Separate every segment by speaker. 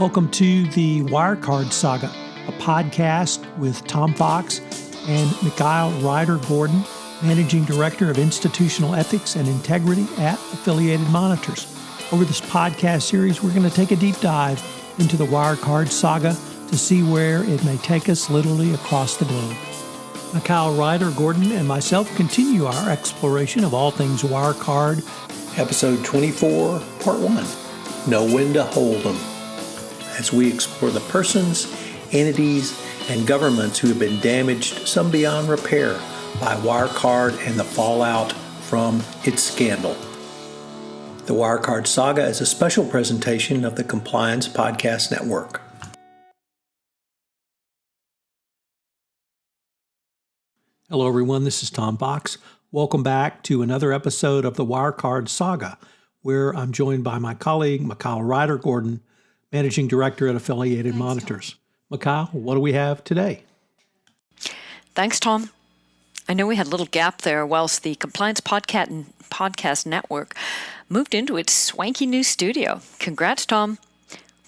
Speaker 1: Welcome to the Wirecard Saga, a podcast with Tom Fox and Mikhail Ryder-Gordon, Managing Director of Institutional Ethics and Integrity at Affiliated Monitors. Over this podcast series, we're going to take a deep dive into the Wirecard Saga to see where it may take us literally across the globe. Mikhail Ryder-Gordon and myself continue our exploration of all things Wirecard.
Speaker 2: Episode 24, Part 1, Know When to Hold 'em, as we explore the persons, entities, and governments who have been damaged, some beyond repair, by Wirecard and the fallout from its scandal. The Wirecard Saga is a special presentation of the Compliance Podcast Network.
Speaker 1: Hello everyone, this is Tom Fox. Welcome back to another episode of the Wirecard Saga, where I'm joined by my colleague, Mikhail Ryder-Gordon, Managing Director at Affiliated Monitors. Mikhail, what do we have today?
Speaker 3: Thanks, Tom. I know we had a little gap there whilst the Compliance Podcast Network moved into its swanky new studio. Congrats, Tom.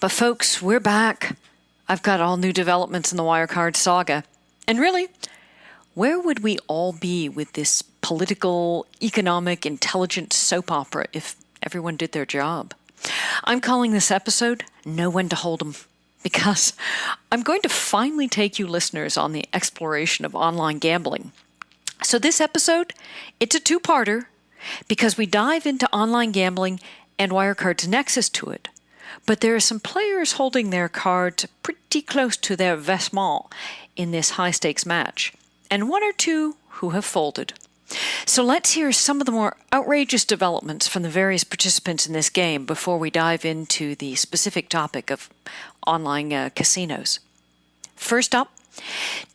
Speaker 3: But folks, we're back. I've got all new developments in the Wirecard Saga. And really, where would we all be with this political, economic, intelligence soap opera if everyone did their job? I'm calling this episode Know When to Hold 'em, because I'm going to finally take you listeners on the exploration of online gambling. So this episode, it's a two-parter because we dive into online gambling and Wirecard's nexus to it. But there are some players holding their cards pretty close to their vestment in this high-stakes match, and one or two who have folded. So let's hear some of the more outrageous developments from the various participants in this game before we dive into the specific topic of online casinos. First up,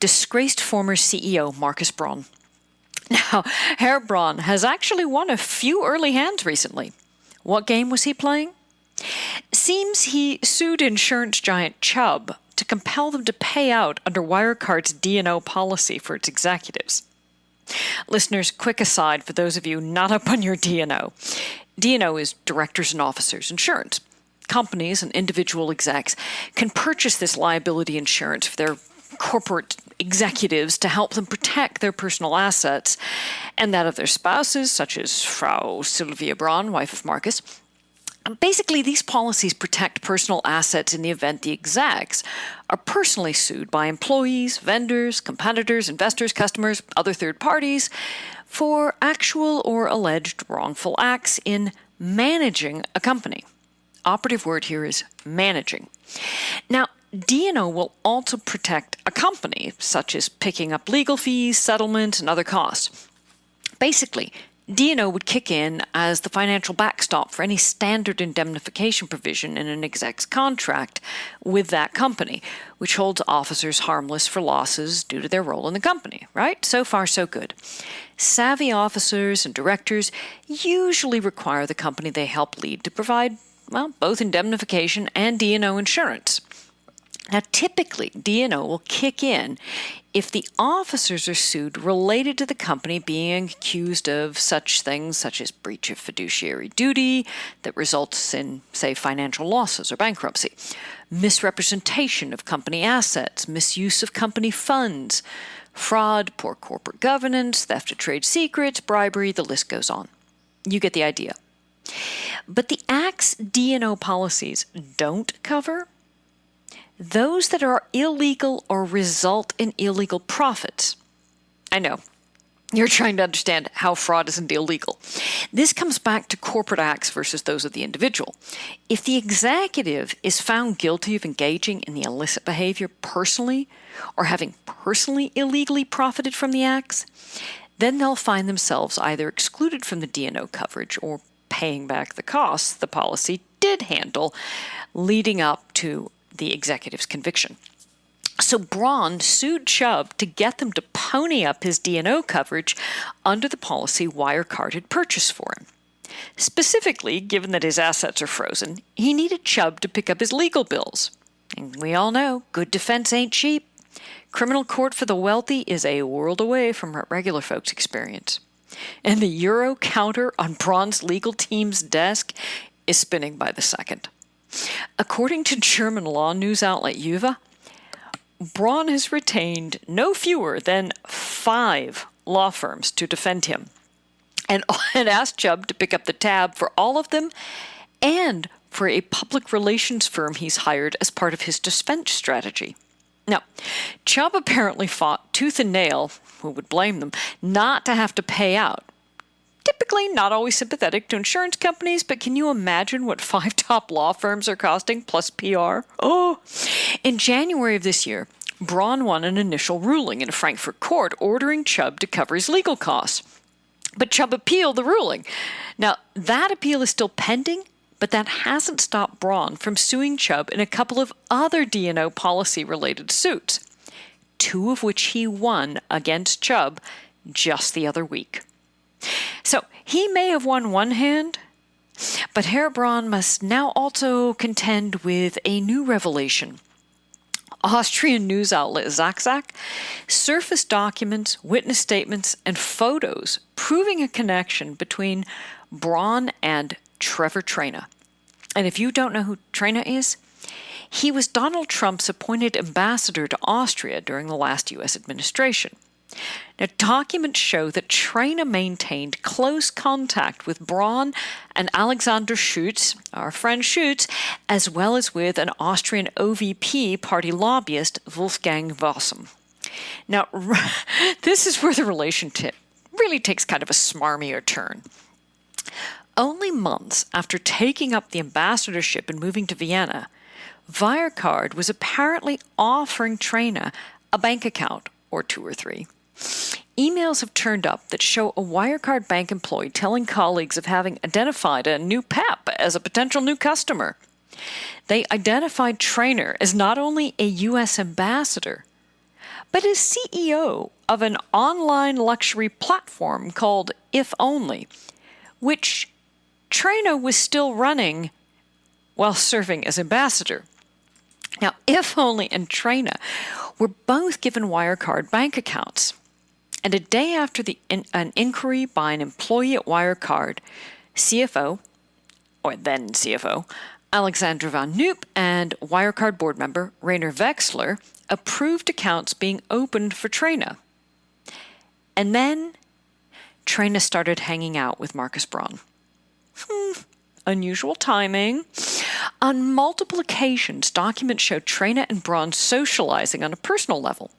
Speaker 3: disgraced former CEO Marcus Braun. Now, Herr Braun has actually won a few early hands recently. What game was he playing? Seems he sued insurance giant Chubb to compel them to pay out under Wirecard's D&O policy for its executives. Listeners, quick aside for those of you not up on your D&O. D&O is Directors and Officers Insurance. Companies and individual execs can purchase this liability insurance for their corporate executives to help them protect their personal assets and that of their spouses, such as Frau Sylvia Braun, wife of Marcus. Basically, these policies protect personal assets in the event the execs are personally sued by employees, vendors, competitors, investors, customers, other third parties for actual or alleged wrongful acts in managing a company. Operative word here is managing. Now, D&O will also protect a company, such as picking up legal fees, settlements, and other costs. Basically, D&O would kick in as the financial backstop for any standard indemnification provision in an exec's contract with that company, which holds officers harmless for losses due to their role in the company, right? So far, so good. Savvy officers and directors usually require the company they help lead to provide, well, both indemnification and D&O insurance. Now, typically, D&O will kick in if the officers are sued related to the company being accused of such things such as breach of fiduciary duty that results in, say, financial losses or bankruptcy, misrepresentation of company assets, misuse of company funds, fraud, poor corporate governance, theft of trade secrets, bribery, the list goes on. You get the idea. But the acts D&O policies don't cover those that are illegal or result in illegal profits. I know, you're trying to understand how fraud isn't illegal. This comes back to corporate acts versus those of the individual. If the executive is found guilty of engaging in the illicit behavior personally or having personally illegally profited from the acts, then they'll find themselves either excluded from the D&O coverage or paying back the costs the policy did handle, leading up to the executive's conviction. So Braun sued Chubb to get them to pony up his D&O coverage under the policy Wirecard had purchased for him. Specifically, given that his assets are frozen, he needed Chubb to pick up his legal bills. And we all know, good defense ain't cheap. Criminal court for the wealthy is a world away from what regular folks experience. And the euro counter on Braun's legal team's desk is spinning by the second. According to German law news outlet Juve, Braun has retained no fewer than 5 law firms to defend him, and asked Chubb to pick up the tab for all of them and for a public relations firm he's hired as part of his defense strategy. Now, Chubb apparently fought tooth and nail, who would blame them, not to have to pay out. Typically not always sympathetic to insurance companies, but can you imagine what 5 top law firms are costing, plus PR? Oh! In January of this year, Braun won an initial ruling in a Frankfurt court ordering Chubb to cover his legal costs. But Chubb appealed the ruling. Now, that appeal is still pending, but that hasn't stopped Braun from suing Chubb in a couple of other D&O policy-related suits, 2 of which he won against Chubb just the other week. So he may have won one hand, but Herr Braun must now also contend with a new revelation. Austrian news outlet Saga surfaced documents, witness statements, and photos proving a connection between Braun and Trevor Traina. And if you don't know who Traina is, he was Donald Trump's appointed ambassador to Austria during the last U.S. administration. Now, documents show that Traina maintained close contact with Braun and Alexander Schutz, our friend Schutz, as well as with an Austrian OVP party lobbyist, Wolfgang Wassem. Now, this is where the relationship really takes kind of a smarmier turn. Only months after taking up the ambassadorship and moving to Vienna, Wirecard was apparently offering Traina a bank account, or 2 or 3. Emails have turned up that show a Wirecard bank employee telling colleagues of having identified a new PEP as a potential new customer. They identified Traina as not only a U.S. ambassador, but as CEO of an online luxury platform called If Only, which Traina was still running while serving as ambassador. Now, If Only and Traina were both given Wirecard bank accounts. And a day after an inquiry by an employee at Wirecard, CFO, or then CFO, Alexander Van Noop and Wirecard board member Rainer Wexler approved accounts being opened for Traina. And then Traina started hanging out with Markus Braun. Unusual timing. On multiple occasions, documents show Traina and Braun socializing on a personal level.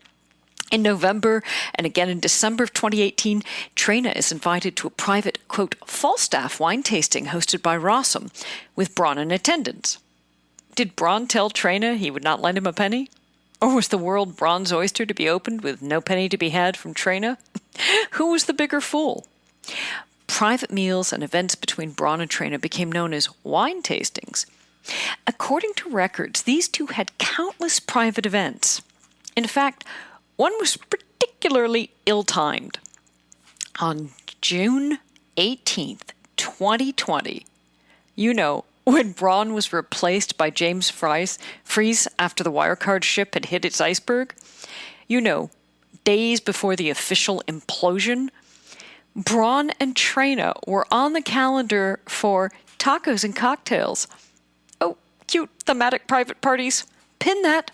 Speaker 3: In November and again in December of 2018, Traina is invited to a private, quote, Falstaff wine tasting hosted by Wassem, with Braun in attendance. Did Braun tell Traina he would not lend him a penny? Or was the world Braun's oyster to be opened with no penny to be had from Traina? Who was the bigger fool? Private meals and events between Braun and Traina became known as wine tastings. According to records, these two had countless private events. In fact, one was particularly ill-timed. On June 18th, 2020, when Braun was replaced by James Fries after the Wirecard ship had hit its iceberg, days before the official implosion, Braun and Traina were on the calendar for tacos and cocktails. Oh, cute thematic private parties. Pin that.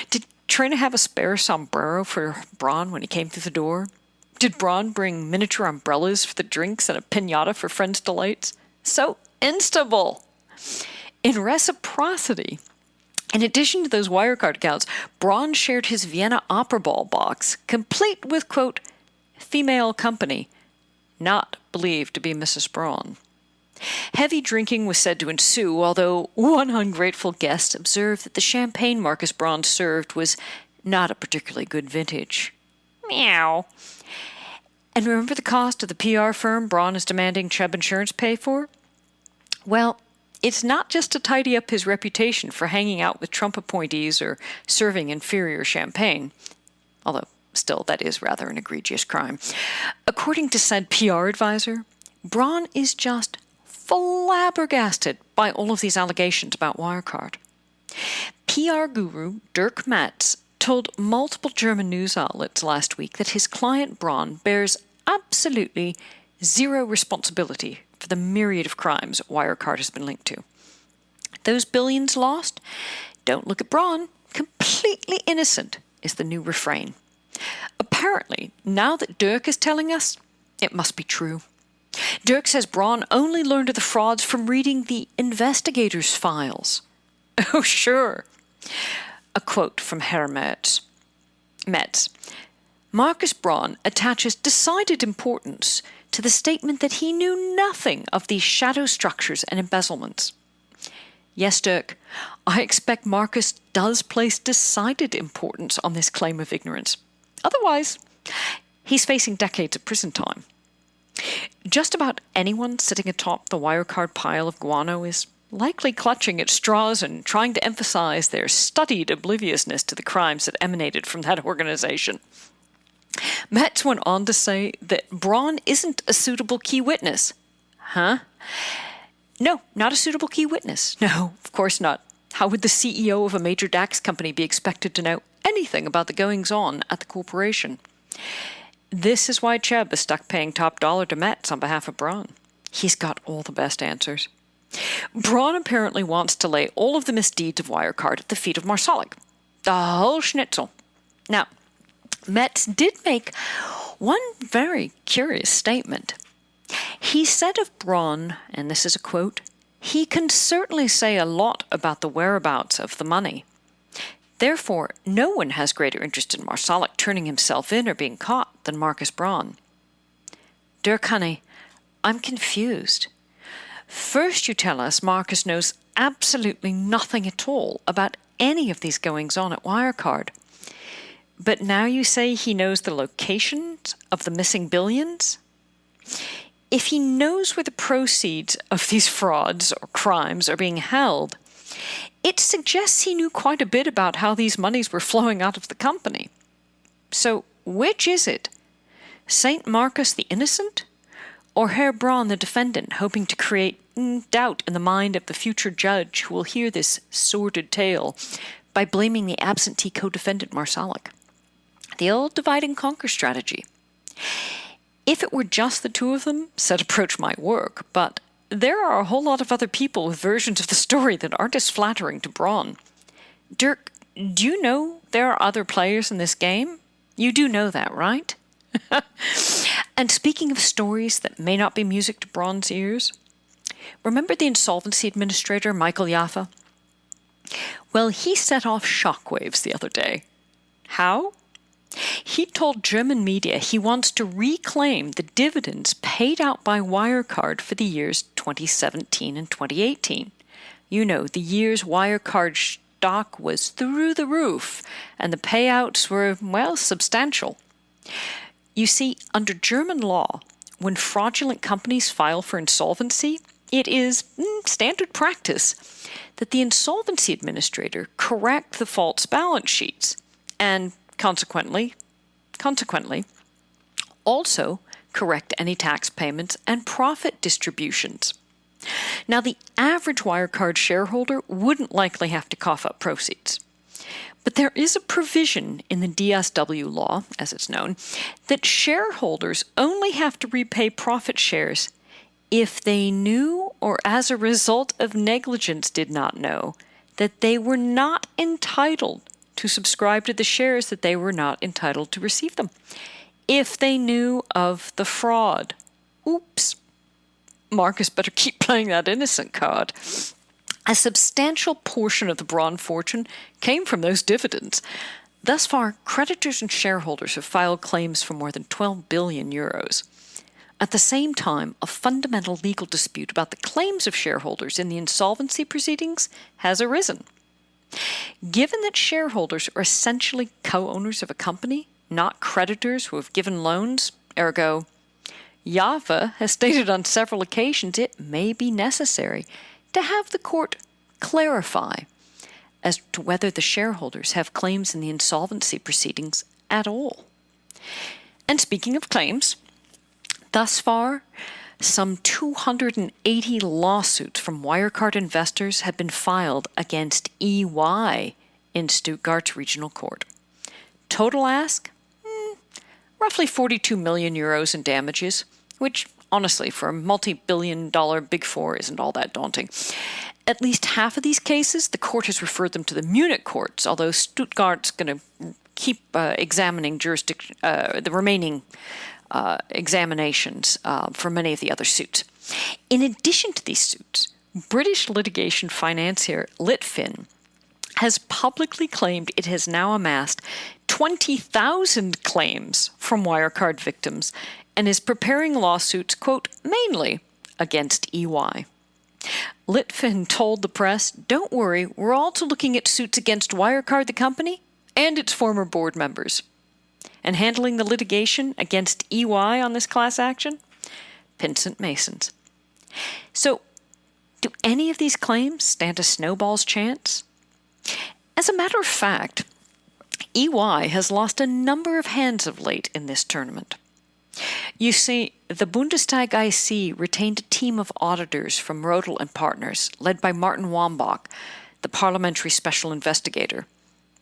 Speaker 3: Did Traina have a spare sombrero for Braun when he came through the door? Did Braun bring miniature umbrellas for the drinks and a piñata for friends' delights? So instable. In reciprocity, in addition to those Wirecard accounts, Braun shared his Vienna Opera Ball box, complete with, quote, female company, not believed to be Mrs. Braun. Heavy drinking was said to ensue, although one ungrateful guest observed that the champagne Markus Braun served was not a particularly good vintage. Meow. And remember the cost of the PR firm Braun is demanding Chubb Insurance pay for? Well, it's not just to tidy up his reputation for hanging out with Trump appointees or serving inferior champagne, although still that is rather an egregious crime. According to said PR advisor, Braun is just flabbergasted by all of these allegations about Wirecard. PR guru Dirk Matz told multiple German news outlets last week that his client Braun bears absolutely zero responsibility for the myriad of crimes Wirecard has been linked to. Those billions lost? Don't look at Braun. Completely innocent is the new refrain. Apparently, now that Dirk is telling us, it must be true. Dirk says Braun only learned of the frauds from reading the investigators' files. Oh, sure. A quote from Herr Metz. Marcus Braun attaches decided importance to the statement that he knew nothing of these shadow structures and embezzlements. Yes, Dirk, I expect Marcus does place decided importance on this claim of ignorance. Otherwise, he's facing decades of prison time. Just about anyone sitting atop the Wirecard pile of guano is likely clutching at straws and trying to emphasize their studied obliviousness to the crimes that emanated from that organization. Metz went on to say that Braun isn't a suitable key witness. Huh? No, not a suitable key witness. No, of course not. How would the CEO of a major DAX company be expected to know anything about the goings-on at the corporation? This is why Chubb is stuck paying top dollar to Metz on behalf of Braun. He's got all the best answers. Braun apparently wants to lay all of the misdeeds of Wirecard at the feet of Marszalek. The whole schnitzel. Now, Metz did make one very curious statement. He said of Braun, and this is a quote, "He can certainly say a lot about the whereabouts of the money. Therefore, no one has greater interest in Marszalek turning himself in or being caught than Marcus Braun." Dirk, honey, I'm confused. First you tell us Marcus knows absolutely nothing at all about any of these goings-on at Wirecard. But now you say he knows the locations of the missing billions? If he knows where the proceeds of these frauds or crimes are being held, it suggests he knew quite a bit about how these monies were flowing out of the company. So which is it? Saint Marcus the innocent? Or Herr Braun the defendant, hoping to create doubt in the mind of the future judge who will hear this sordid tale by blaming the absentee co-defendant Marszalek? The old divide-and-conquer strategy. If it were just the two of them, said approach might work, but there are a whole lot of other people with versions of the story that aren't as flattering to Braun. Dirk, do you know there are other players in this game? You do know that, right? And speaking of stories that may not be music to Braun's ears, remember the insolvency administrator, Michael Jaffa? Well, he set off shockwaves the other day. How? He told German media he wants to reclaim the dividends paid out by Wirecard for the years 2017 and 2018. You know, the years Wirecard stock was through the roof and the payouts were, well, substantial. You see, under German law, when fraudulent companies file for insolvency, it is standard practice that the insolvency administrator correct the false balance sheets and consequently, also correct any tax payments and profit distributions. Now, the average Wirecard shareholder wouldn't likely have to cough up proceeds. But there is a provision in the DSW law, as it's known, that shareholders only have to repay profit shares if they knew or as a result of negligence did not know that they were not entitled to subscribe to the shares, that they were not entitled to receive them. If they knew of the fraud. Oops. Marcus better keep playing that innocent card. A substantial portion of the Braun fortune came from those dividends. Thus far, creditors and shareholders have filed claims for more than 12 billion euros. At the same time, a fundamental legal dispute about the claims of shareholders in the insolvency proceedings has arisen. Given that shareholders are essentially co-owners of a company, not creditors who have given loans, ergo, Jaffa has stated on several occasions it may be necessary to have the court clarify as to whether the shareholders have claims in the insolvency proceedings at all. And speaking of claims, thus far, some 280 lawsuits from Wirecard investors have been filed against EY in Stuttgart's regional court. Total ask? Roughly 42 million euros in damages, which Honestly, for a multi-billion-dollar Big Four isn't all that daunting. At least half of these cases, the court has referred them to the Munich courts, although Stuttgart's going to keep examining the remaining examinations for many of the other suits. In addition to these suits, British litigation financier Litfin has publicly claimed it has now amassed 20,000 claims from Wirecard victims and is preparing lawsuits, quote, mainly against EY. Litfin told the press, "Don't worry, we're also looking at suits against Wirecard, the company, and its former board members. And handling the litigation against EY on this class action? Pinsent Masons." So, do any of these claims stand a snowball's chance? As a matter of fact, EY has lost a number of hands of late in this tournament. You see, the Bundestag IC retained a team of auditors from Rodel and Partners, led by Martin Wambach, the parliamentary special investigator,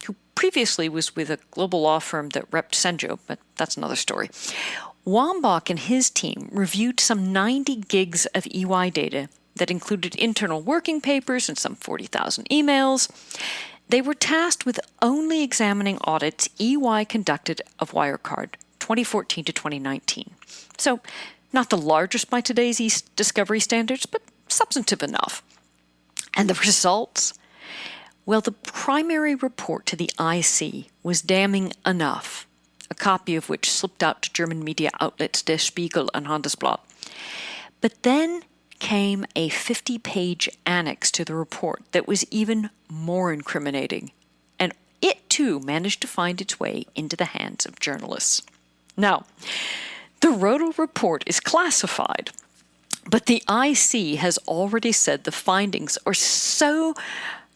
Speaker 3: who previously was with a global law firm that repped Senjo, but that's another story. Wambach and his team reviewed some 90 gigs of EY data that included internal working papers and some 40,000 emails. They were tasked with only examining audits EY conducted of Wirecard 2014 to 2019. So, not the largest by today's e-discovery standards, but substantive enough. And the results? Well, the primary report to the IC was damning enough, a copy of which slipped out to German media outlets Der Spiegel and Handelsblatt. But then came a 50-page annex to the report that was even more incriminating, and it too managed to find its way into the hands of journalists. Now, the Rodel report is classified, but the IC has already said the findings are so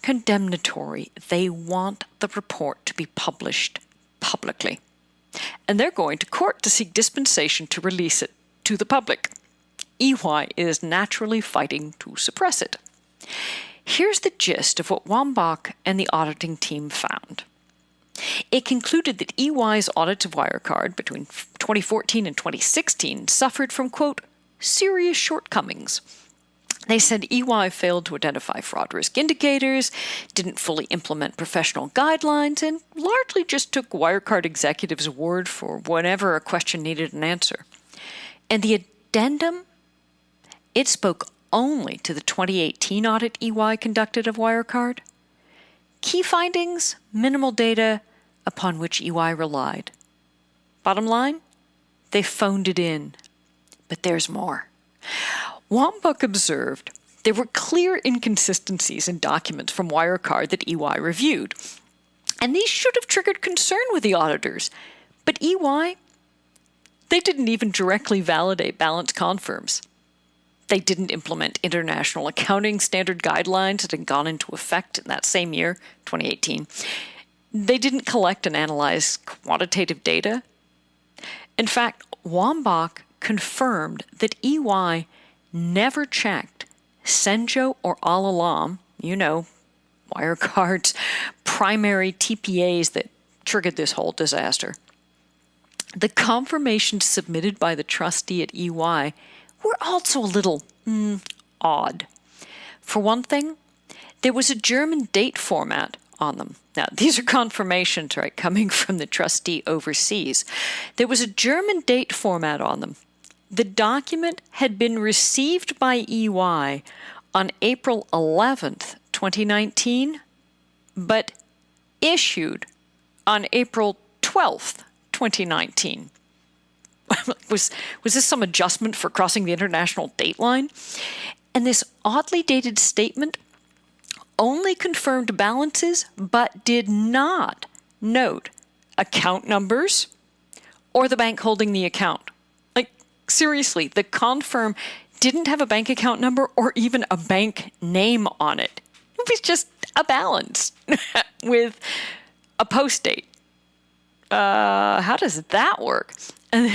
Speaker 3: condemnatory they want the report to be published publicly. And they're going to court to seek dispensation to release it to the public. EY is naturally fighting to suppress it. Here's the gist of what Wambach and the auditing team found. It concluded that EY's audits of Wirecard between 2014 and 2016 suffered from, quote, serious shortcomings. They said EY failed to identify fraud risk indicators, didn't fully implement professional guidelines, and largely just took Wirecard executives' word for whenever a question needed an answer. And the addendum? It spoke only to the 2018 audit EY conducted of Wirecard. Key findings, minimal data upon which EY relied. Bottom line, they phoned it in. But there's more. Wambach observed there were clear inconsistencies in documents from Wirecard that EY reviewed. And these should have triggered concern with the auditors. But EY, they didn't even directly validate balance confirms. They didn't implement international accounting standard guidelines that had gone into effect in that same year, 2018. They didn't collect and analyze quantitative data. In fact, Wambach confirmed that EY never checked Senjo or Al-Alam, Wirecard's primary TPAs that triggered this whole disaster. The confirmations submitted by the trustee at EY were also a little odd. For one thing, there was a German date format on them. Now, these are confirmations, right, coming from the trustee overseas. There was a German date format on them. The document had been received by EY on April 11th, 2019, but issued on April 12th, 2019. Was this some adjustment for crossing the international date line? And this oddly dated statement only confirmed balances but did not note account numbers or the bank holding the account. Like, seriously, the confirm didn't have a bank account number or even a bank name on it. It was just a balance with a post date. How does that work? And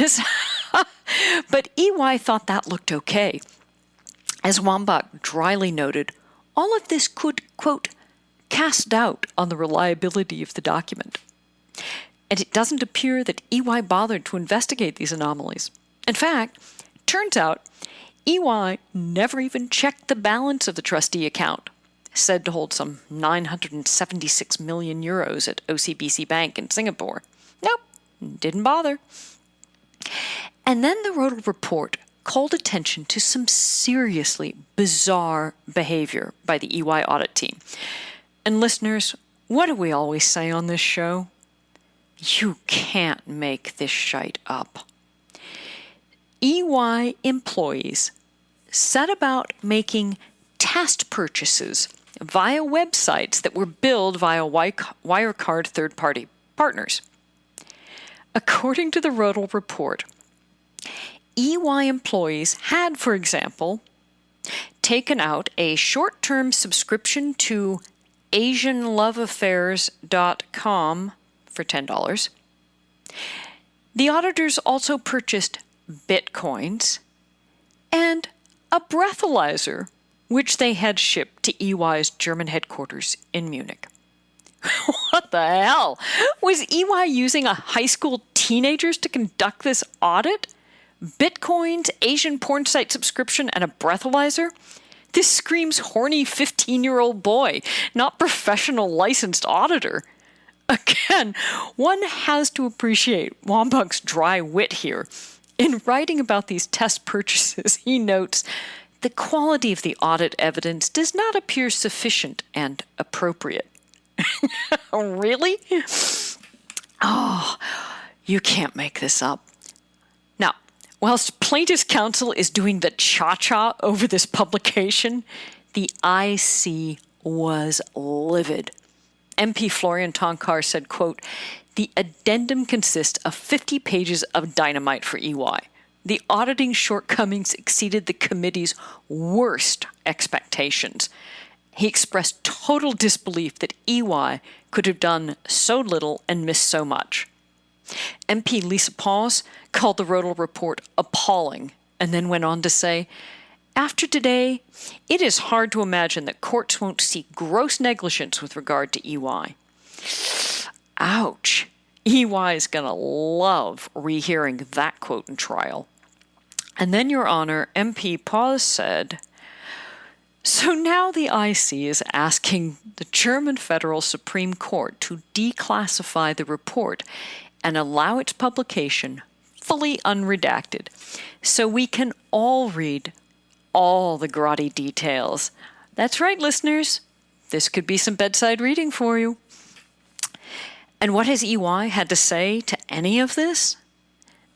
Speaker 3: but EY thought that looked okay. As Wambach dryly noted, all of this could, quote, cast doubt on the reliability of the document. And it doesn't appear that EY bothered to investigate these anomalies. In fact, turns out EY never even checked the balance of the trustee account, said to hold some 976 million euros at OCBC Bank in Singapore. Nope, didn't bother. And then the Rodel report called attention to some seriously bizarre behavior by the EY audit team. And listeners, what do we always say on this show? You can't make this shite up. EY employees set about making test purchases via websites that were billed via Wirecard third-party partners. According to the Rodel report, EY employees had, for example, taken out a short-term subscription to AsianLoveAffairs.com for $10. The auditors also purchased Bitcoins and a breathalyzer, which they had shipped to EY's German headquarters in Munich. What the hell? Was EY using a high school teenagers to conduct this audit? Bitcoins, Asian porn site subscription, and a breathalyzer? This screams horny 15-year-old boy, not professional licensed auditor. Again, one has to appreciate Wambach's dry wit here. In writing about these test purchases, he notes, the quality of the audit evidence does not appear sufficient and appropriate. Really? Oh, you can't make this up. Now, whilst plaintiff's counsel is doing the cha-cha over this publication, the IC was livid. MP Florian Tonkar said, quote, "The addendum consists of 50 pages of dynamite for EY. The auditing shortcomings exceeded the committee's worst expectations." He expressed total disbelief that EY could have done so little and missed so much. MP Lisa Pons called the Rodel report appalling and then went on to say, "After today, it is hard to imagine that courts won't see gross negligence with regard to EY." Ouch. EY is going to love rehearing that quote in trial. And then, Your Honor, MP Paz said, "So now the IC is asking the German Federal Supreme Court to declassify the report and allow its publication fully unredacted so we can all read all the grotty details." That's right, listeners. This could be some bedside reading for you. And what has EY had to say to any of this?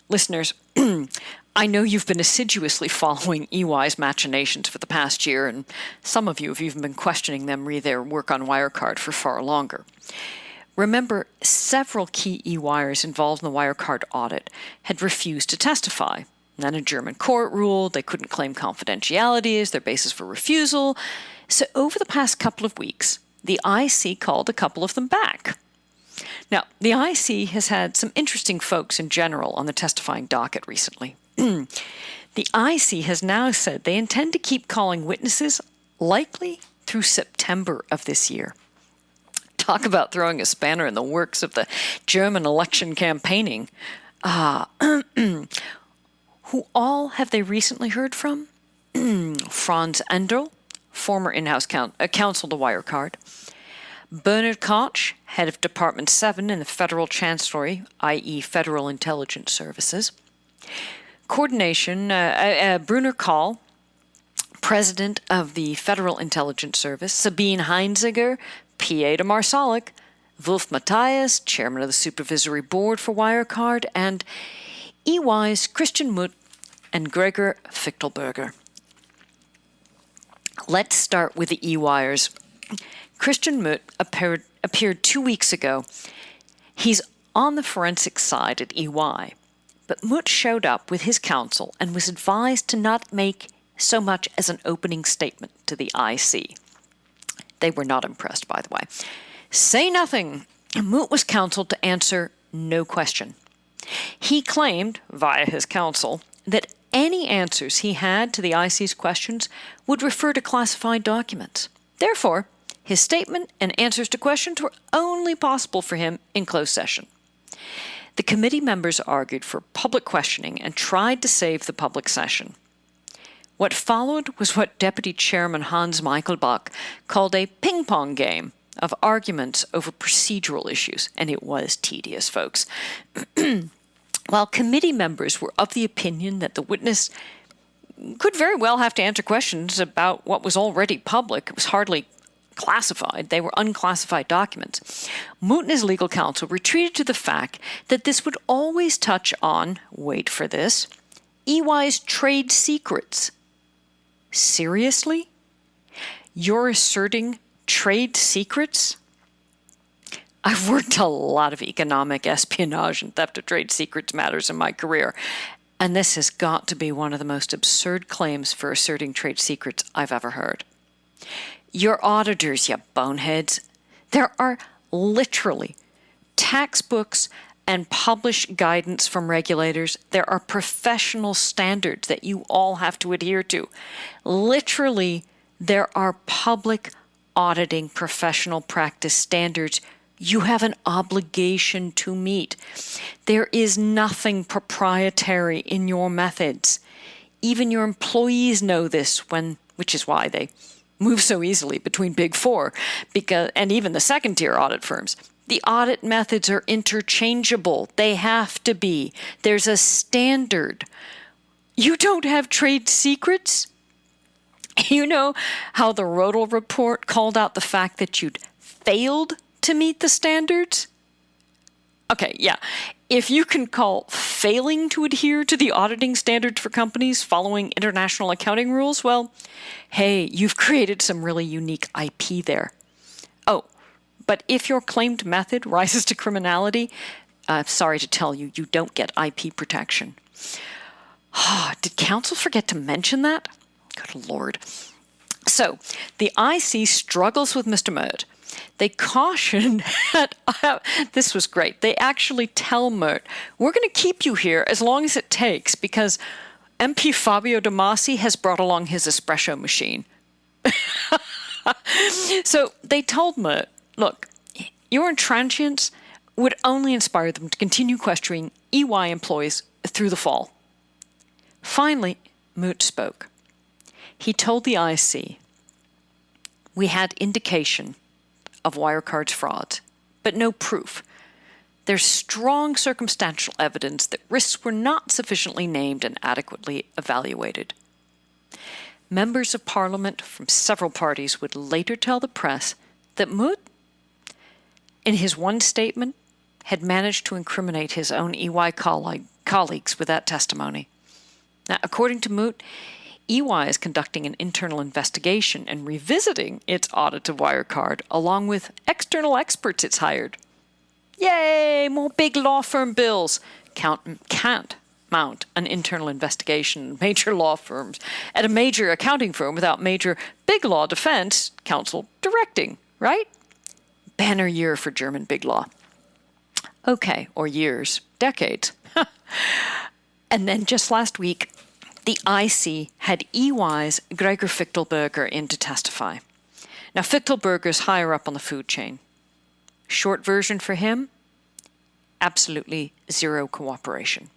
Speaker 3: Listeners, I know you've been assiduously following EY's machinations for the past year, and some of you have even been questioning them re their work on Wirecard for far longer. Remember, several key EYers involved in the Wirecard audit had refused to testify. Then a German court ruled they couldn't claim confidentiality as their basis for refusal. So over the past couple of weeks, the IC called a couple of them back. Now, the IC has had some interesting folks in general on the testifying docket recently. The IC has now said they intend to keep calling witnesses likely through September of this year. Talk about throwing a spanner in the works of the German election campaigning. Who all have they recently heard from? Franz Endel, former in-house counsel to Wirecard. Bernard Koch, head of Department 7 in the Federal Chancellery, i.e. Federal Intelligence Services. Coordination, Brunner Kahl, president of the Federal Intelligence Service. Sabine Heinziger, PA to Marsalik. Wolf Matthias, chairman of the Supervisory Board for Wirecard. And EY's Christian Mutt and Gregor Fichtelberger. Let's start with the EYers. Christian Mutt appeared 2 weeks ago. He's on the forensic side at EY, but Mutt showed up with his counsel and was advised to not make so much as an opening statement to the IC. They were not impressed, by the way. Say nothing. Mutt was counseled to answer no question. He claimed, via his counsel, that any answers he had to the IC's questions would refer to classified documents. Therefore, his statement and answers to questions were only possible for him in closed session. The committee members argued for public questioning and tried to save the public session. What followed was what Deputy Chairman Hans Michaelbach called a ping-pong game of arguments over procedural issues, and it was tedious, folks. While committee members were of the opinion that the witness could very well have to answer questions about what was already public, it was hardly classified, they were unclassified documents, Moot and his legal counsel retreated to the fact that this would always touch on, wait for this, EY's trade secrets. Seriously? You're asserting trade secrets? I've worked a lot of economic espionage and theft of trade secrets matters in my career, and this has got to be one of the most absurd claims for asserting trade secrets I've ever heard. You're auditors, you boneheads. There are literally textbooks and published guidance from regulators. There are professional standards that you all have to adhere to. Literally, there are public auditing professional practice standards you have an obligation to meet. There is nothing proprietary in your methods. Even your employees know this, which is why they move so easily between Big Four, and even the second-tier audit firms. The audit methods are interchangeable. They have to be. There's a standard. You don't have trade secrets? You know how the Rodel report called out the fact that you'd failed to meet the standards? Okay, yeah. If you can call failing to adhere to the auditing standards for companies following international accounting rules, well, hey, you've created some really unique IP there. Oh, but if your claimed method rises to criminality, sorry to tell you, you don't get IP protection. Did counsel forget to mention that? Good Lord. So, the IC struggles with Mr. Mert. They caution that, this was great, they actually tell Mert, we're going to keep you here as long as it takes because MP Fabio De Masi has brought along his espresso machine. So they told Mert, look, your intransigence would only inspire them to continue questioning EY employees through the fall. Finally, Moot spoke. He told the IC, we had indication of Wirecard's fraud, but no proof. There's strong circumstantial evidence that risks were not sufficiently named and adequately evaluated. Members of Parliament from several parties would later tell the press that Moot, in his one statement, had managed to incriminate his own EY colleagues with that testimony. Now, according to Moot, EY is conducting an internal investigation and revisiting its audit of Wirecard, along with external experts it's hired. Yay! More big law firm bills. Can't mount an internal investigation in major law firms at a major accounting firm without major big law defense counsel directing, right? Banner year for German big law. Okay, or years, decades. And then just last week, the IC had EY's Gregor Fichtelberger in to testify. Now, Fichtelberger's higher up on the food chain. Short version for him, absolutely zero cooperation.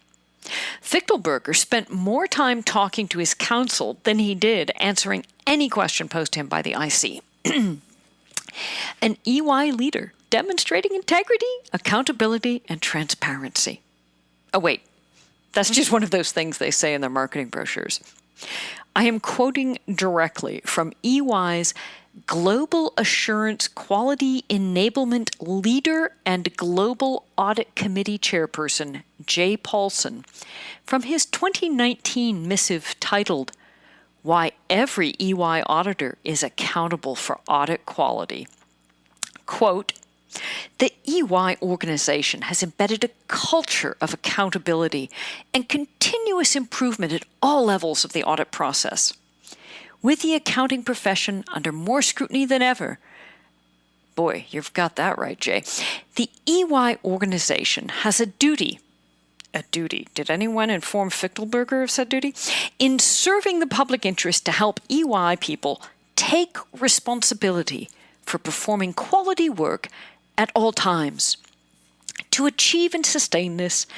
Speaker 3: Fichtelberger spent more time talking to his counsel than he did answering any question posed to him by the IC. An EY leader demonstrating integrity, accountability, and transparency. Oh, wait. That's just one of those things they say in their marketing brochures. I am quoting directly from EY's Global Assurance Quality Enablement Leader and Global Audit Committee Chairperson, Jay Paulson, from his 2019 missive titled, Why Every EY Auditor is Accountable for Audit Quality. Quote, the EY organization has embedded a culture of accountability and continuous improvement at all levels of the audit process. With the accounting profession under more scrutiny than ever, boy, you've got that right, Jay, the EY organization has a duty. Did anyone inform Fichtelberger of said duty? In serving the public interest to help EY people take responsibility for performing quality work at all times. To achieve and sustain this,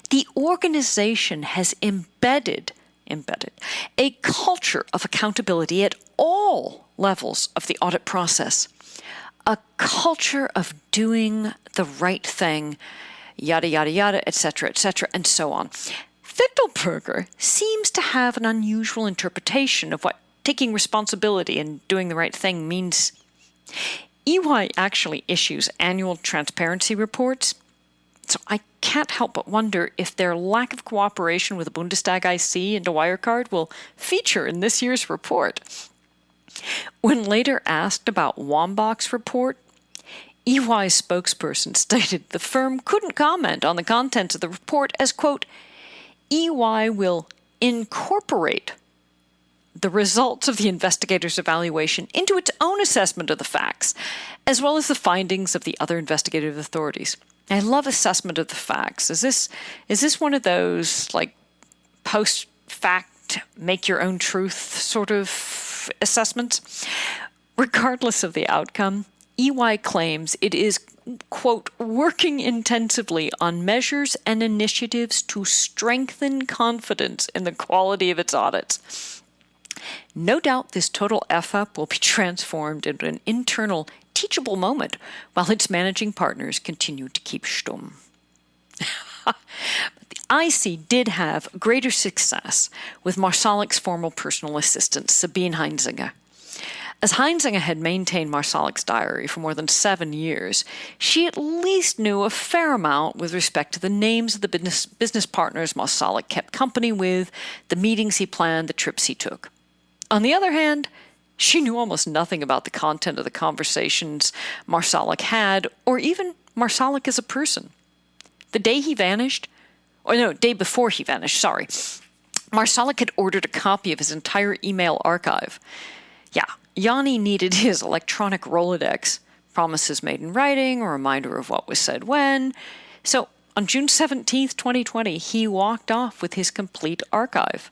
Speaker 3: the organization has embedded embedded. A culture of accountability at all levels of the audit process. A culture of doing the right thing, yada, yada, yada, etc., and so on. Fichtelberger seems to have an unusual interpretation of what taking responsibility and doing the right thing means. EY actually issues annual transparency reports, so I can't help but wonder if their lack of cooperation with the Bundestag IC and Wirecard will feature in this year's report. When later asked about Wambach's report, EY's spokesperson stated the firm couldn't comment on the contents of the report as, quote, EY will incorporate the results of the investigator's evaluation into its own assessment of the facts, as well as the findings of the other investigative authorities. I love assessment of the facts. Is this one of those, like, post-fact, make-your-own-truth sort of assessments? Regardless of the outcome, EY claims it is, quote, working intensively on measures and initiatives to strengthen confidence in the quality of its audits. No doubt this total F-up will be transformed into an internal teachable moment while its managing partners continue to keep stum. But the IC did have greater success with Marsalik's formal personal assistant, Sabine Heinzinger. As Heinzinger had maintained Marsalik's diary for more than 7 years, she at least knew a fair amount with respect to the names of the business partners Marsalik kept company with, the meetings he planned, the trips he took. On the other hand, she knew almost nothing about the content of the conversations Marsalik had, or even Marsalik as a person. The day before he vanished, Marsalik had ordered a copy of his entire email archive. Yeah, Yanni needed his electronic Rolodex, promises made in writing, a reminder of what was said when. So on June 17th, 2020, he walked off with his complete archive.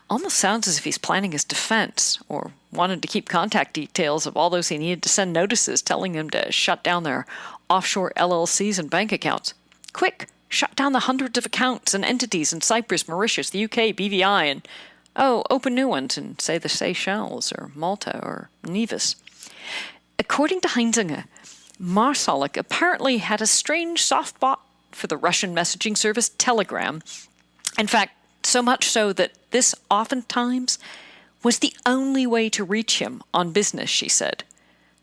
Speaker 3: Almost sounds as if he's planning his defense, or wanted to keep contact details of all those he needed to send notices telling them to shut down their offshore LLCs and bank accounts. Quick, shut down the hundreds of accounts and entities in Cyprus, Mauritius, the UK, BVI, and open new ones in, say, the Seychelles or Malta or Nevis. According to Heinzinger, Marsalik apparently had a strange soft spot for the Russian messaging service Telegram. In fact, so much so that this oftentimes was the only way to reach him on business, she said.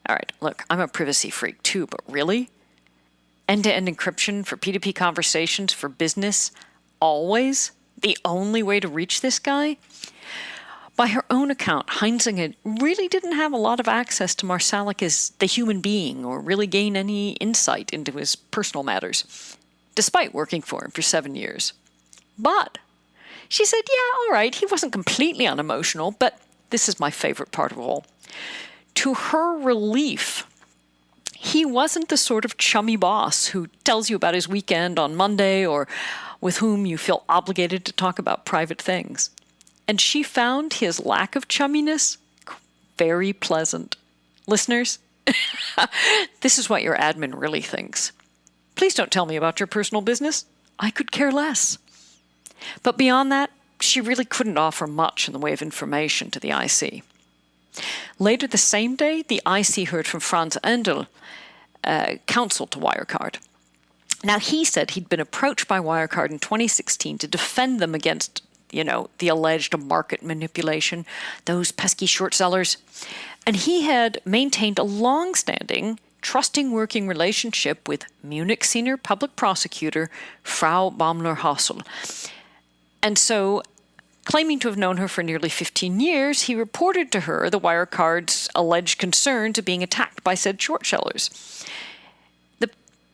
Speaker 3: All right, look, I'm a privacy freak too, but really? End-to-end encryption for P2P conversations for business, always the only way to reach this guy? By her own account, Heinzinger really didn't have a lot of access to Marsalik as the human being or really gain any insight into his personal matters, despite working for him for 7 years. But she said, yeah, all right, he wasn't completely unemotional, but this is my favorite part of all. To her relief, he wasn't the sort of chummy boss who tells you about his weekend on Monday or with whom you feel obligated to talk about private things. And she found his lack of chumminess very pleasant. Listeners, this is what your admin really thinks. Please don't tell me about your personal business. I could care less. But beyond that, she really couldn't offer much in the way of information to the IC. Later the same day, the IC heard from Franz Endel, counsel to Wirecard. Now, he said he'd been approached by Wirecard in 2016 to defend them against, the alleged market manipulation, those pesky short sellers. And he had maintained a long-standing, trusting working relationship with Munich senior public prosecutor Frau Baumler-Hassel. And so, claiming to have known her for nearly 15 years, he reported to her the Wirecard's alleged concerns of being attacked by said short sellers. The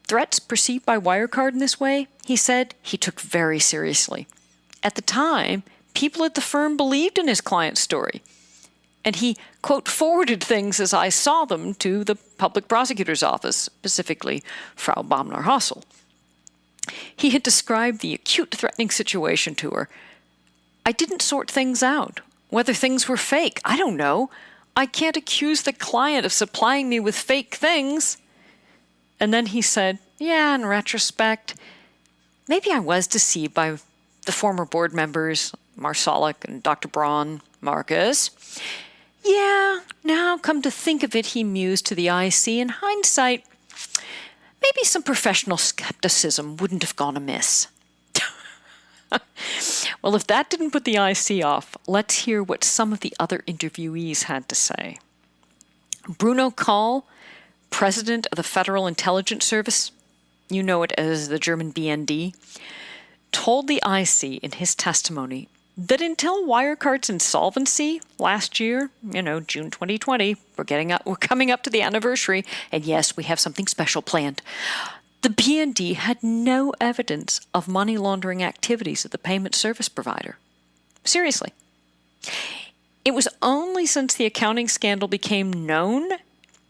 Speaker 3: threats perceived by Wirecard in this way, he said, he took very seriously. At the time, people at the firm believed in his client's story. And he, quote, forwarded things as I saw them to the public prosecutor's office, specifically Frau Baumler-Hassel. He had described the acute threatening situation to her. I didn't sort things out. Whether things were fake, I don't know. I can't accuse the client of supplying me with fake things. And then he said, yeah, in retrospect, maybe I was deceived by the former board members, Marsalek and Dr. Braun, Marcus. Yeah, now come to think of it, he mused to the IC, in hindsight, maybe some professional skepticism wouldn't have gone amiss. Well, if that didn't put the IC off, let's hear what some of the other interviewees had to say. Bruno Kahl, president of the Federal Intelligence Service, you know it as the German BND, told the IC in his testimony that until Wirecard's insolvency last year, June 2020, we're coming up to the anniversary, and yes, we have something special planned. The BND had no evidence of money laundering activities of the payment service provider. Seriously. It was only since the accounting scandal became known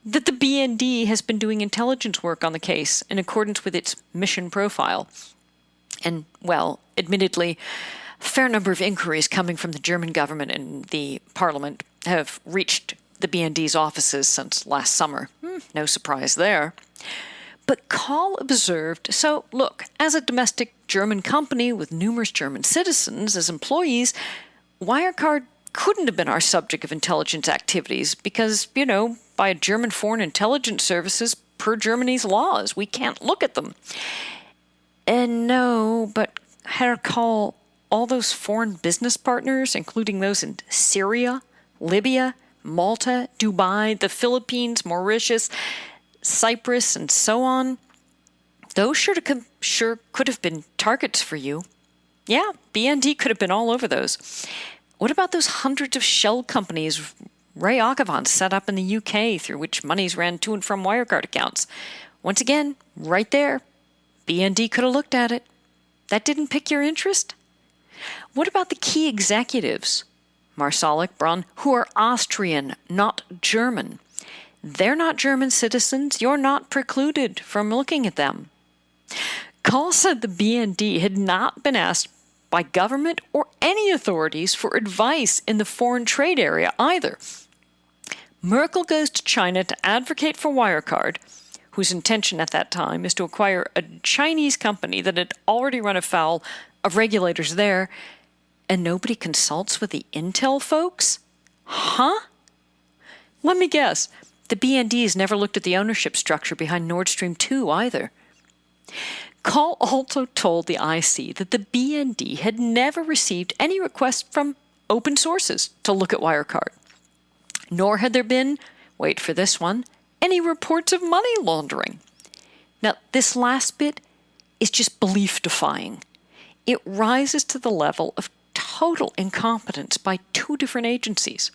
Speaker 3: that the BND has been doing intelligence work on the case in accordance with its mission profile. And, well, admittedly, a fair number of inquiries coming from the German government and the parliament have reached the BND's offices since last summer. No surprise there. But Kahl observed, so look, as a domestic German company with numerous German citizens as employees, Wirecard couldn't have been our subject of intelligence activities because, by German foreign intelligence services per Germany's laws, we can't look at them. And no, but Herr Kahl, all those foreign business partners, including those in Syria, Libya, Malta, Dubai, the Philippines, Mauritius, Cyprus, and so on, those sure could have been targets for you. Yeah, BND could have been all over those. What about those hundreds of shell companies Ray Aghavant set up in the UK through which monies ran to and from Wirecard accounts? Once again, right there, BND could have looked at it. That didn't pique your interest? What about the key executives, Marsalek, Braun, who are Austrian, not German? They're not German citizens. You're not precluded from looking at them. Kahl said the BND had not been asked by government or any authorities for advice in the foreign trade area either. Merkel goes to China to advocate for Wirecard, whose intention at that time is to acquire a Chinese company that had already run afoul of regulators there, and nobody consults with the intel folks? Huh? Let me guess. The BND has never looked at the ownership structure behind Nord Stream 2 either. Kahl also told the IC that the BND had never received any requests from open sources to look at Wirecard. Nor had there been, wait for this one, any reports of money laundering. Now, this last bit is just belief-defying. It rises to the level of total incompetence by two different agencies.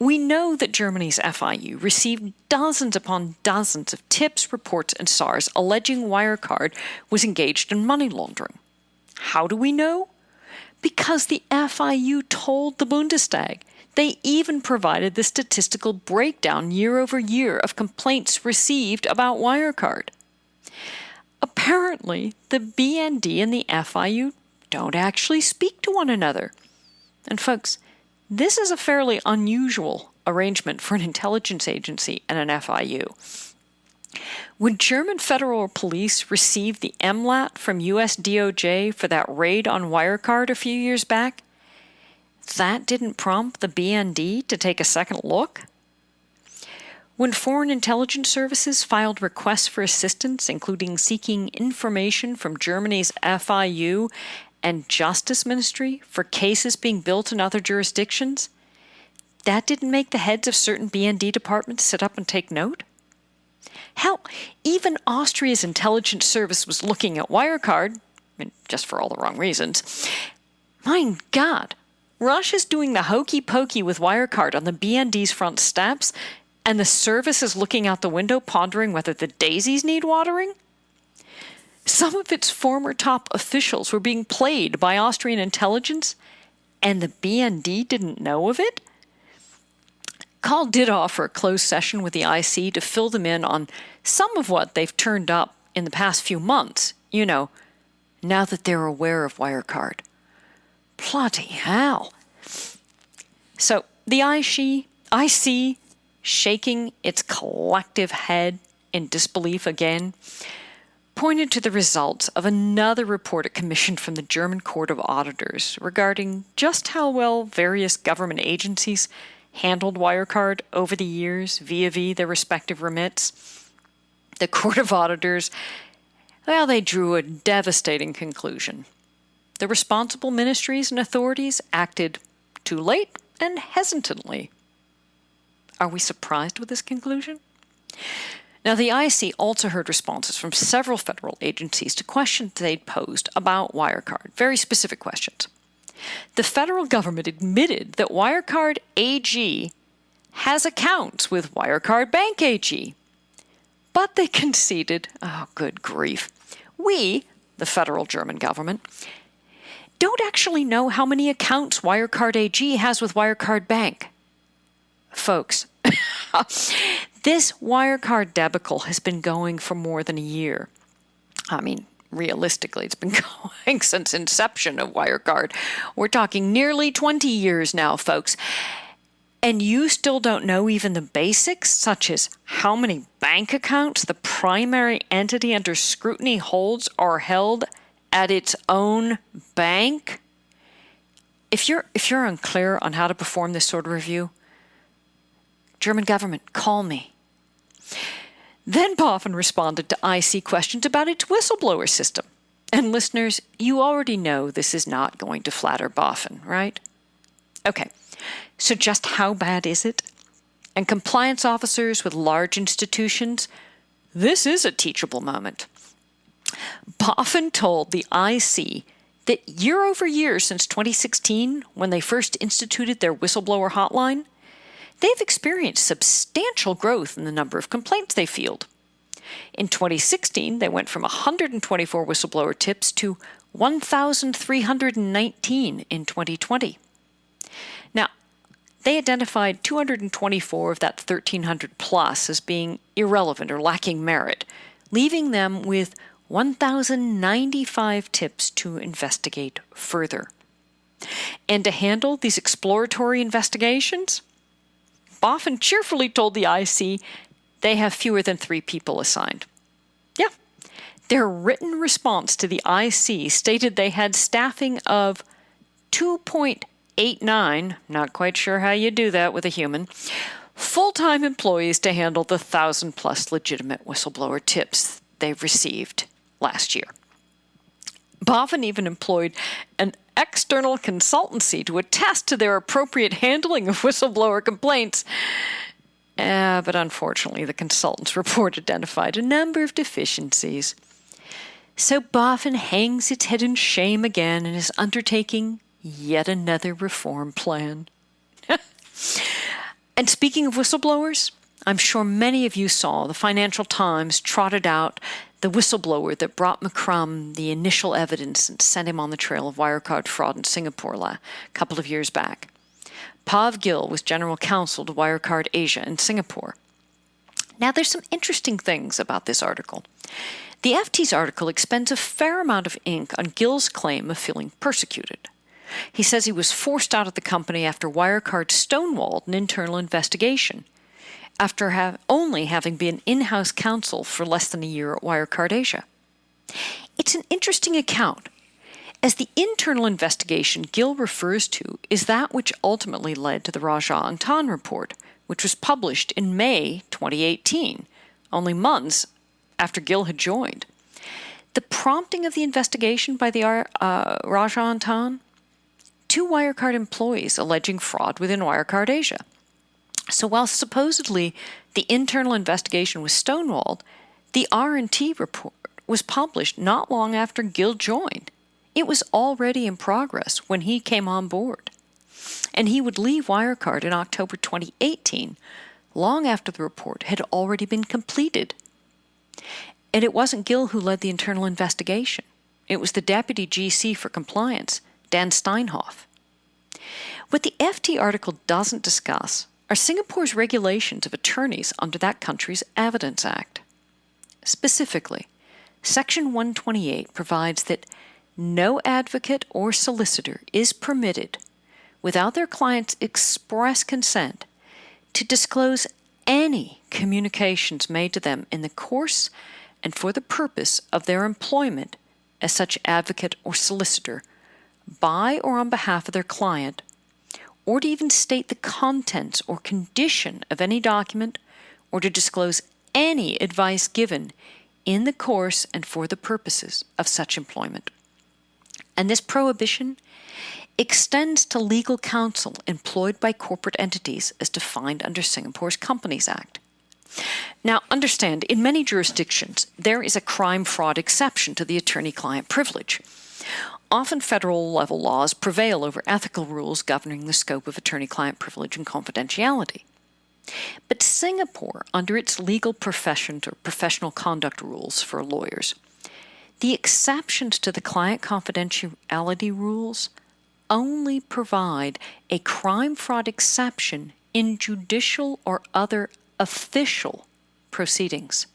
Speaker 3: We know that Germany's FIU received dozens upon dozens of tips, reports, and SARs alleging Wirecard was engaged in money laundering. How do we know? Because the FIU told the Bundestag. They even provided the statistical breakdown year over year of complaints received about Wirecard. Apparently, the BND and the FIU don't actually speak to one another. And folks, this is a fairly unusual arrangement for an intelligence agency and an FIU. When German federal police received the MLAT from US DOJ for that raid on Wirecard a few years back, that didn't prompt the BND to take a second look? When foreign intelligence services filed requests for assistance, including seeking information from Germany's FIU and Justice Ministry for cases being built in other jurisdictions, that didn't make the heads of certain BND departments sit up and take note? Hell, even Austria's intelligence service was looking at Wirecard, just for all the wrong reasons. My God, Russia's doing the hokey-pokey with Wirecard on the BND's front steps, and the service is looking out the window pondering whether the daisies need watering? Some of its former top officials were being played by Austrian intelligence, and the BND didn't know of it? Kahl did offer a closed session with the IC to fill them in on some of what they've turned up in the past few months, now that they're aware of Wirecard. Bloody hell. So the IC, shaking its collective head in disbelief again, pointed to the results of another report it commissioned from the German Court of Auditors regarding just how well various government agencies handled Wirecard over the years vis-a-vis their respective remits. The Court of Auditors, well, they drew a devastating conclusion. The responsible ministries and authorities acted too late and hesitantly. Are we surprised with this conclusion? Now, the IC also heard responses from several federal agencies to questions they'd posed about Wirecard, very specific questions. The federal government admitted that Wirecard AG has accounts with Wirecard Bank AG. But they conceded, oh, good grief, we, the federal German government, don't actually know how many accounts Wirecard AG has with Wirecard Bank. Folks, this Wirecard debacle has been going for more than a year. I mean, realistically, it's been going since inception of Wirecard. We're talking nearly 20 years now, folks. And you still don't know even the basics, such as how many bank accounts the primary entity under scrutiny holds are held at its own bank? If you're unclear on how to perform this sort of review, German government, call me. Then BaFin responded to IC questions about its whistleblower system. And listeners, you already know this is not going to flatter BaFin, right? Okay, so just how bad is it? And compliance officers with large institutions, this is a teachable moment. BaFin told the IC that year over year since 2016, when they first instituted their whistleblower hotline, they've experienced substantial growth in the number of complaints they field. In 2016, they went from 124 whistleblower tips to 1,319 in 2020. Now, they identified 224 of that 1,300 plus as being irrelevant or lacking merit, leaving them with 1,095 tips to investigate further. And to handle these exploratory investigations, BaFin cheerfully told the IC they have fewer than 3 people assigned. Yeah, their written response to the IC stated they had staffing of 2.89, not quite sure how you do that with a human, full-time employees to handle the 1,000-plus legitimate whistleblower tips they've received last year. BaFin even employed an external consultancy to attest to their appropriate handling of whistleblower complaints. But unfortunately, the consultant's report identified a number of deficiencies. So BaFin hangs its head in shame again and is undertaking yet another reform plan. And speaking of whistleblowers, I'm sure many of you saw the Financial Times trotted out the whistleblower that brought McCrum the initial evidence and sent him on the trail of Wirecard fraud in Singapore a couple of years back. Pav Gill was general counsel to Wirecard Asia in Singapore. Now, there's some interesting things about this article. The FT's article expends a fair amount of ink on Gill's claim of feeling persecuted. He says he was forced out of the company after Wirecard stonewalled an internal investigation, after only having been in-house counsel for less than a year at Wirecard Asia. It's an interesting account, as the internal investigation Gill refers to is that which ultimately led to the Raja and Tan report, which was published in May 2018, only months after Gill had joined. The prompting of the investigation by the Raja and Tan? 2 Wirecard employees alleging fraud within Wirecard Asia. So while supposedly the internal investigation was stonewalled, the R&T report was published not long after Gill joined. It was already in progress when he came on board. And he would leave Wirecard in October 2018, long after the report had already been completed. And it wasn't Gill who led the internal investigation. It was the Deputy GC for Compliance, Dan Steinhoff. What the FT article doesn't discuss are Singapore's regulations of attorneys under that country's Evidence Act. Specifically, Section 128 provides that no advocate or solicitor is permitted, without their client's express consent, to disclose any communications made to them in the course, and for the purpose of their employment as such advocate or solicitor, by or on behalf of their client, or to even state the contents or condition of any document, or to disclose any advice given in the course and for the purposes of such employment. And this prohibition extends to legal counsel employed by corporate entities as defined under Singapore's Companies Act. Now, understand, in many jurisdictions, there is a crime fraud exception to the attorney-client privilege. Often federal-level laws prevail over ethical rules governing the scope of attorney-client privilege and confidentiality. But Singapore, under its legal professions or professional conduct rules for lawyers, the exceptions to the client confidentiality rules only provide a crime fraud exception in judicial or other official proceedings.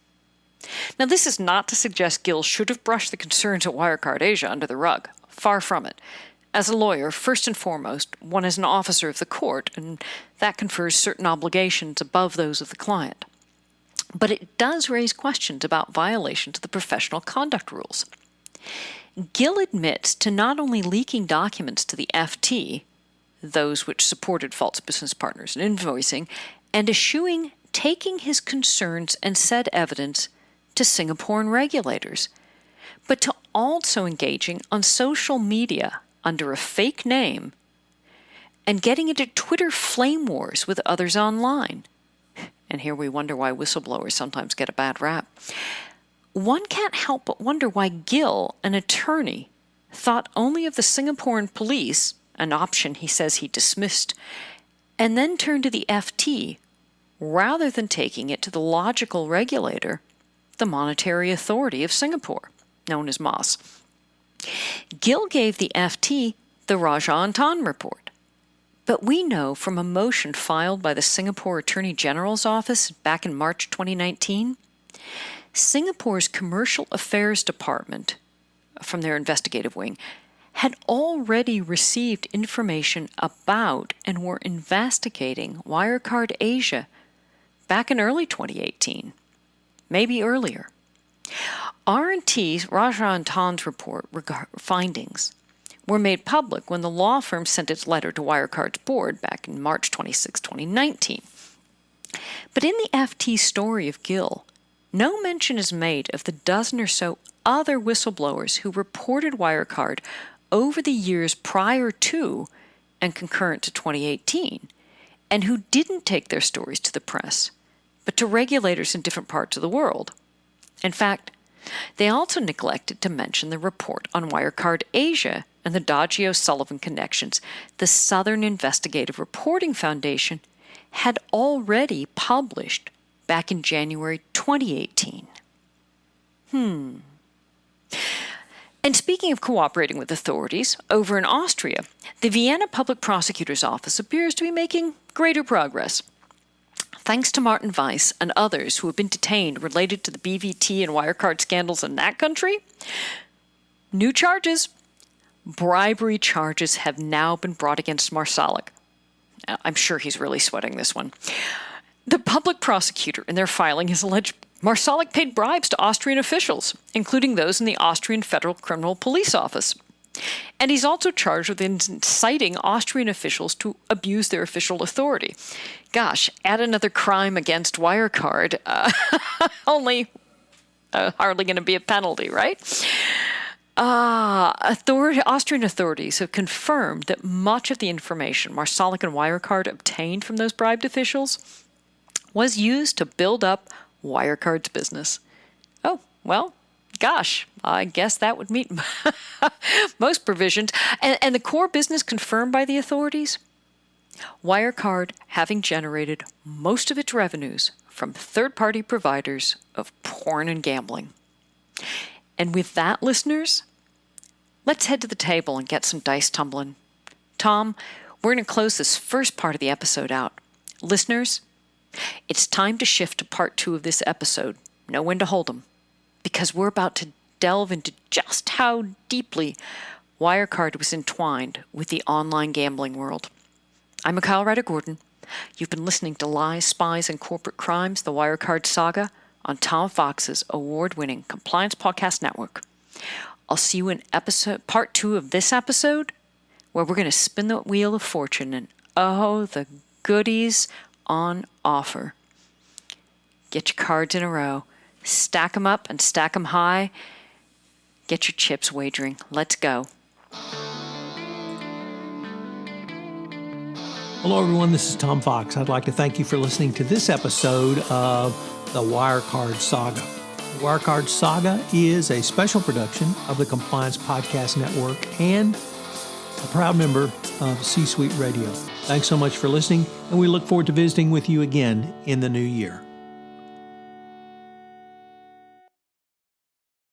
Speaker 3: Now, this is not to suggest Gill should have brushed the concerns at Wirecard Asia under the rug. Far from it. As a lawyer, first and foremost, one is an officer of the court, and that confers certain obligations above those of the client. But it does raise questions about violations of the professional conduct rules. Gill admits to not only leaking documents to the FT, those which supported false business partners and invoicing, and eschewing taking his concerns and said evidence to Singaporean regulators, but to also engaging on social media under a fake name and getting into Twitter flame wars with others online. And here we wonder why whistleblowers sometimes get a bad rap. One can't help but wonder why Gill, an attorney, thought only of the Singaporean police, an option he says he dismissed, and then turned to the FT rather than taking it to the logical regulator, the Monetary Authority of Singapore, known as MOS. Gill gave the FT the Raja and Tan report. But we know from a motion filed by the Singapore Attorney General's Office back in March 2019, Singapore's Commercial Affairs Department, from their investigative wing, had already received information about and were investigating Wirecard Asia back in early 2018, maybe earlier. R&T's Raja and Tan's report findings were made public when the law firm sent its letter to Wirecard's board back in March 26, 2019. But in the FT story of Gill, no mention is made of the dozen or so other whistleblowers who reported Wirecard over the years prior to and concurrent to 2018, and who didn't take their stories to the press, but to regulators in different parts of the world. In fact, they also neglected to mention the report on Wirecard Asia and the Dodgy O'Sullivan connections the Southern Investigative Reporting Foundation had already published back in January 2018. And speaking of cooperating with authorities, over in Austria, the Vienna Public Prosecutor's Office appears to be making greater progress. Thanks to Martin Weiss and others who have been detained related to the BVT and Wirecard scandals in that country, new charges, bribery charges have now been brought against Marsalik. I'm sure he's really sweating this one. The public prosecutor in their filing has alleged Marsalik paid bribes to Austrian officials, including those in the Austrian Federal Criminal Police Office. And he's also charged with inciting Austrian officials to abuse their official authority. Gosh, add another crime against Wirecard. Only hardly going to be a penalty, right? Austrian authorities have confirmed that much of the information Marsalik and Wirecard obtained from those bribed officials was used to build up Wirecard's business. Oh, well, gosh, I guess that would meet most provisions. And the core business confirmed by the authorities? Wirecard having generated most of its revenues from third-party providers of porn and gambling. And with that, listeners, let's head to the table and get some dice tumbling. Tom, we're going to close this first part of the episode out. Listeners, it's time to shift to part 2 of this episode, Know When to Hold 'em, because we're about to delve into just how deeply Wirecard was entwined with the online gambling world. I'm Mikhail Ryder-Gordon. You've been listening to Lies, Spies, and Corporate Crimes, the Wirecard Saga, on Tom Fox's award-winning Compliance Podcast Network. I'll see you in part 2 of this episode, where we're going to spin the wheel of fortune and the goodies on offer. Get your cards in a row. Stack them up and stack them high. Get your chips wagering. Let's go.
Speaker 1: Hello, everyone. This is Tom Fox. I'd like to thank you for listening to this episode of the Wirecard Saga. The Wirecard Saga is a special production of the Compliance Podcast Network and a proud member of C-Suite Radio. Thanks so much for listening, and we look forward to visiting with you again in the new year.